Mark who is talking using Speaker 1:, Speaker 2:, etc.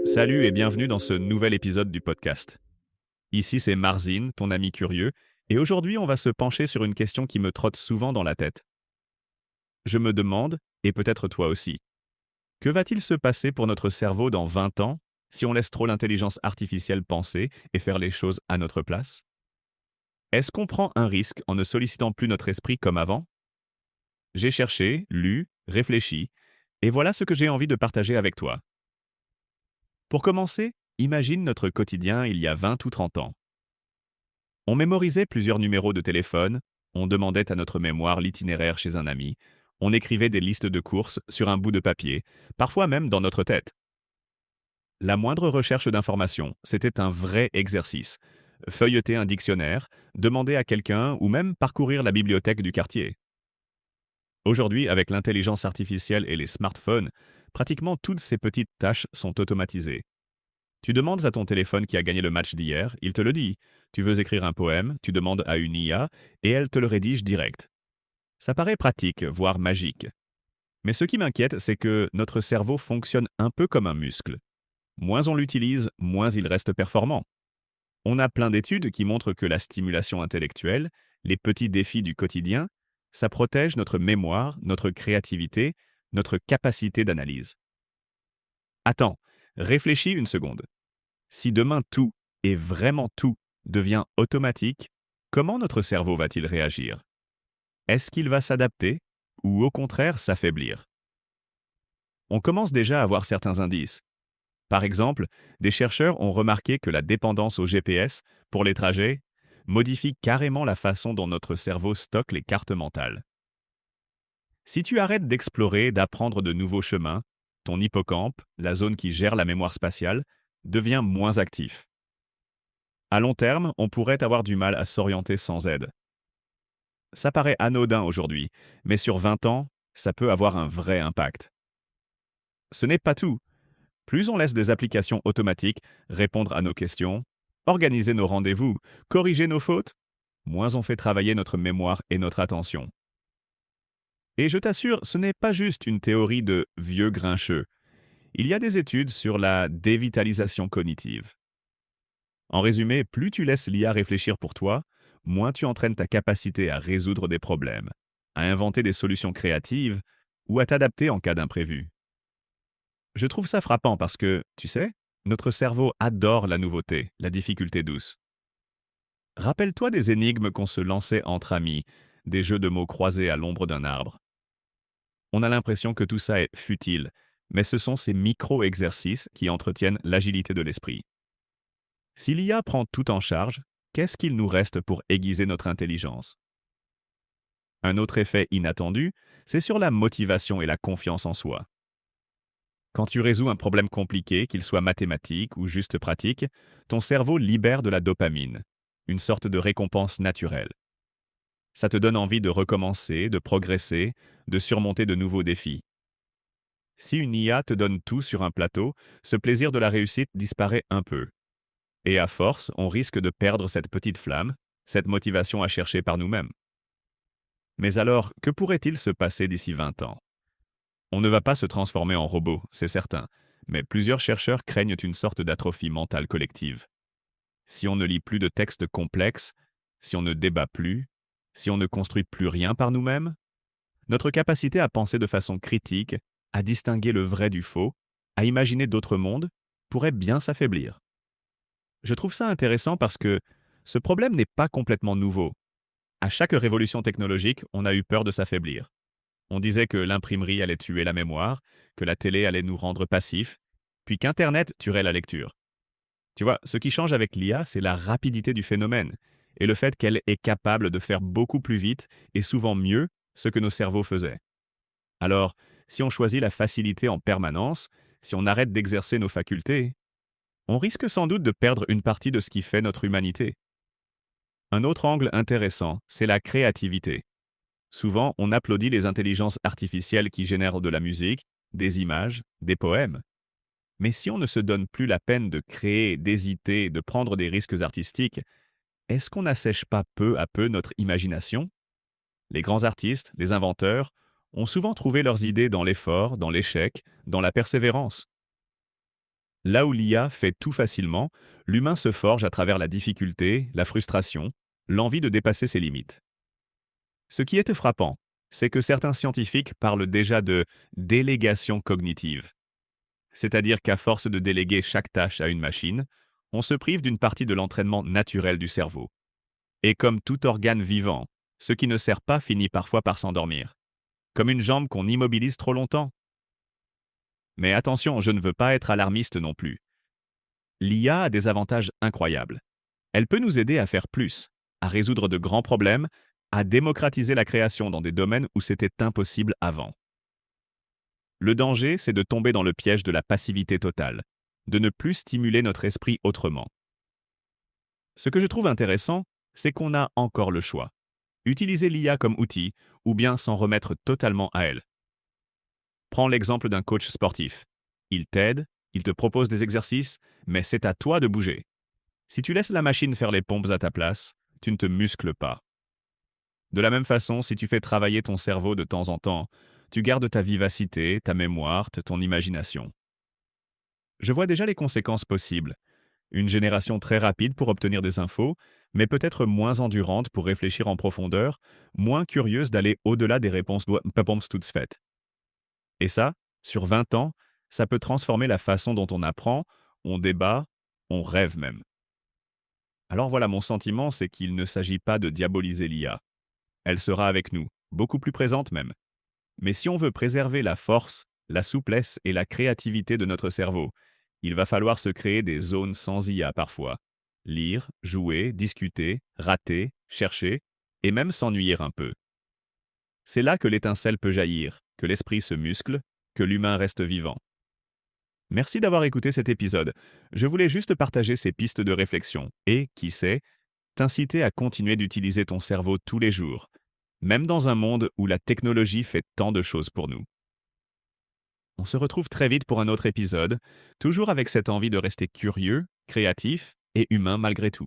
Speaker 1: Salut et bienvenue dans ce nouvel épisode du podcast. Ici c'est Marzine, ton ami curieux, et aujourd'hui on va se pencher sur une question qui me trotte souvent dans la tête. Je me demande, et peut-être toi aussi, que va-t-il se passer pour notre cerveau dans 20 ans si on laisse trop l'intelligence artificielle penser et faire les choses à notre place? Est-ce qu'on prend un risque en ne sollicitant plus notre esprit comme avant? J'ai cherché, lu, réfléchi, et voilà ce que j'ai envie de partager avec toi. Pour commencer, imagine notre quotidien il y a 20 ou 30 ans. On mémorisait plusieurs numéros de téléphone, on demandait à notre mémoire l'itinéraire chez un ami, on écrivait des listes de courses sur un bout de papier, parfois même dans notre tête. La moindre recherche d'information, c'était un vrai exercice. Feuilleter un dictionnaire, demander à quelqu'un ou même parcourir la bibliothèque du quartier. Aujourd'hui, avec l'intelligence artificielle et les smartphones, pratiquement toutes ces petites tâches sont automatisées. Tu demandes à ton téléphone qui a gagné le match d'hier, il te le dit. Tu veux écrire un poème, tu demandes à une IA et elle te le rédige direct. Ça paraît pratique, voire magique. Mais ce qui m'inquiète, c'est que notre cerveau fonctionne un peu comme un muscle. Moins on l'utilise, moins il reste performant. On a plein d'études qui montrent que la stimulation intellectuelle, les petits défis du quotidien, ça protège notre mémoire, notre créativité, notre capacité d'analyse. Attends, réfléchis une seconde. Si demain tout, et vraiment tout, devient automatique, comment notre cerveau va-t-il réagir? Est-ce qu'il va s'adapter ou au contraire s'affaiblir? On commence déjà à voir certains indices. Par exemple, des chercheurs ont remarqué que la dépendance au GPS pour les trajets modifie carrément la façon dont notre cerveau stocke les cartes mentales. Si tu arrêtes d'explorer, d'apprendre de nouveaux chemins, ton hippocampe, la zone qui gère la mémoire spatiale, devient moins actif. À long terme, on pourrait avoir du mal à s'orienter sans aide. Ça paraît anodin aujourd'hui, mais sur 20 ans, ça peut avoir un vrai impact. Ce n'est pas tout. Plus on laisse des applications automatiques répondre à nos questions, organiser nos rendez-vous, corriger nos fautes, moins on fait travailler notre mémoire et notre attention. Et je t'assure, ce n'est pas juste une théorie de vieux grincheux. Il y a des études sur la dévitalisation cognitive. En résumé, plus tu laisses l'IA réfléchir pour toi, moins tu entraînes ta capacité à résoudre des problèmes, à inventer des solutions créatives ou à t'adapter en cas d'imprévu. Je trouve ça frappant parce que, tu sais, notre cerveau adore la nouveauté, la difficulté douce. Rappelle-toi des énigmes qu'on se lançait entre amis, des jeux de mots croisés à l'ombre d'un arbre. On a l'impression que tout ça est futile, mais ce sont ces micro-exercices qui entretiennent l'agilité de l'esprit. Si l'IA prend tout en charge, qu'est-ce qu'il nous reste pour aiguiser notre intelligence? Un autre effet inattendu, c'est sur la motivation et la confiance en soi. Quand tu résous un problème compliqué, qu'il soit mathématique ou juste pratique, ton cerveau libère de la dopamine, une sorte de récompense naturelle. Ça te donne envie de recommencer, de progresser, de surmonter de nouveaux défis. Si une IA te donne tout sur un plateau, ce plaisir de la réussite disparaît un peu. Et à force, on risque de perdre cette petite flamme, cette motivation à chercher par nous-mêmes. Mais alors, que pourrait-il se passer d'ici 20 ans? On ne va pas se transformer en robot, c'est certain, mais plusieurs chercheurs craignent une sorte d'atrophie mentale collective. Si on ne lit plus de textes complexes, si on ne débat plus, si on ne construit plus rien par nous-mêmes, notre capacité à penser de façon critique, à distinguer le vrai du faux, à imaginer d'autres mondes, pourrait bien s'affaiblir. Je trouve ça intéressant parce que ce problème n'est pas complètement nouveau. À chaque révolution technologique, on a eu peur de s'affaiblir. On disait que l'imprimerie allait tuer la mémoire, que la télé allait nous rendre passifs, puis qu'Internet tuerait la lecture. Tu vois, ce qui change avec l'IA, c'est la rapidité du phénomène et le fait qu'elle est capable de faire beaucoup plus vite et souvent mieux ce que nos cerveaux faisaient. Alors, si on choisit la facilité en permanence, si on arrête d'exercer nos facultés, on risque sans doute de perdre une partie de ce qui fait notre humanité. Un autre angle intéressant, c'est la créativité. Souvent, on applaudit les intelligences artificielles qui génèrent de la musique, des images, des poèmes. Mais si on ne se donne plus la peine de créer, d'hésiter, de prendre des risques artistiques, est-ce qu'on n'assèche pas peu à peu notre imagination? Les grands artistes, les inventeurs, ont souvent trouvé leurs idées dans l'effort, dans l'échec, dans la persévérance. Là où l'IA fait tout facilement, l'humain se forge à travers la difficulté, la frustration, l'envie de dépasser ses limites. Ce qui est frappant, c'est que certains scientifiques parlent déjà de délégation cognitive. C'est-à-dire qu'à force de déléguer chaque tâche à une machine, on se prive d'une partie de l'entraînement naturel du cerveau. Et comme tout organe vivant, ce qui ne sert pas finit parfois par s'endormir. Comme une jambe qu'on immobilise trop longtemps. Mais attention, je ne veux pas être alarmiste non plus. L'IA a des avantages incroyables. Elle peut nous aider à faire plus, à résoudre de grands problèmes, à démocratiser la création dans des domaines où c'était impossible avant. Le danger, c'est de tomber dans le piège de la passivité totale, de ne plus stimuler notre esprit autrement. Ce que je trouve intéressant, c'est qu'on a encore le choix. Utiliser l'IA comme outil ou bien s'en remettre totalement à elle. Prends l'exemple d'un coach sportif. Il t'aide, il te propose des exercices, mais c'est à toi de bouger. Si tu laisses la machine faire les pompes à ta place, tu ne te muscles pas. De la même façon, si tu fais travailler ton cerveau de temps en temps, tu gardes ta vivacité, ta mémoire, ton imagination. Je vois déjà les conséquences possibles. Une génération très rapide pour obtenir des infos, mais peut-être moins endurante pour réfléchir en profondeur, moins curieuse d'aller au-delà des réponses toutes faites. Et ça, sur 20 ans, ça peut transformer la façon dont on apprend, on débat, on rêve même. Alors voilà, mon sentiment, c'est qu'il ne s'agit pas de diaboliser l'IA. Elle sera avec nous, beaucoup plus présente même. Mais si on veut préserver la force, la souplesse et la créativité de notre cerveau, il va falloir se créer des zones sans IA parfois. Lire, jouer, discuter, rater, chercher, et même s'ennuyer un peu. C'est là que l'étincelle peut jaillir, que l'esprit se muscle, que l'humain reste vivant. Merci d'avoir écouté cet épisode. Je voulais juste partager ces pistes de réflexion et, qui sait, t'inciter à continuer d'utiliser ton cerveau tous les jours, même dans un monde où la technologie fait tant de choses pour nous. On se retrouve très vite pour un autre épisode, toujours avec cette envie de rester curieux, créatif et humain malgré tout.